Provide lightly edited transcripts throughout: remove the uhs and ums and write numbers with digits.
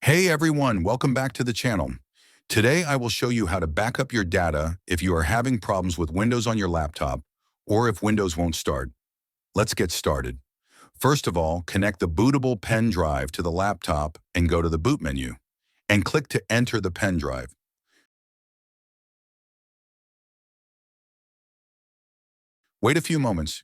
Hey everyone, welcome back to the channel. Today I will show you how to back up your data if you are having problems with Windows on your laptop or if Windows won't start. Let's get started. First of all, connect the bootable pen drive to the laptop and go to the boot menu and click to enter the pen drive. Wait a few moments.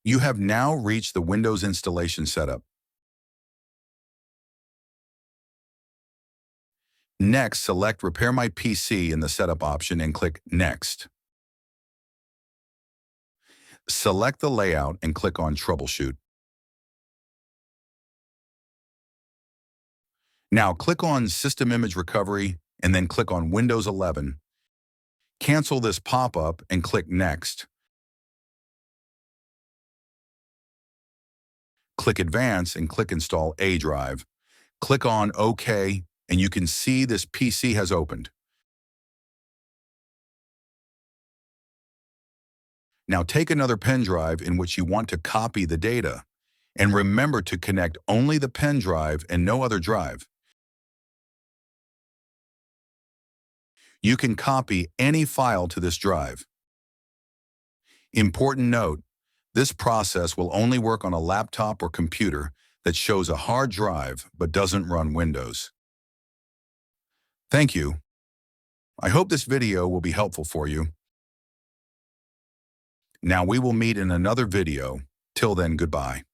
You have now reached the Windows installation setup. Next, select Repair My PC in the Setup option and click Next. Select the layout and click on Troubleshoot. Now click on System Image Recovery and then click on Windows 11. Cancel this pop-up and click Next. Click Advance and click Install A Drive. Click on OK and you can see this PC has opened. Now take another pen drive in which you want to copy the data. And remember to connect only the pen drive and no other drive. You can copy any file to this drive. Important note, this process will only work on a laptop or computer that shows a hard drive but doesn't run Windows. Thank you. I hope this video will be helpful for you. Now we will meet in another video. Till then, goodbye.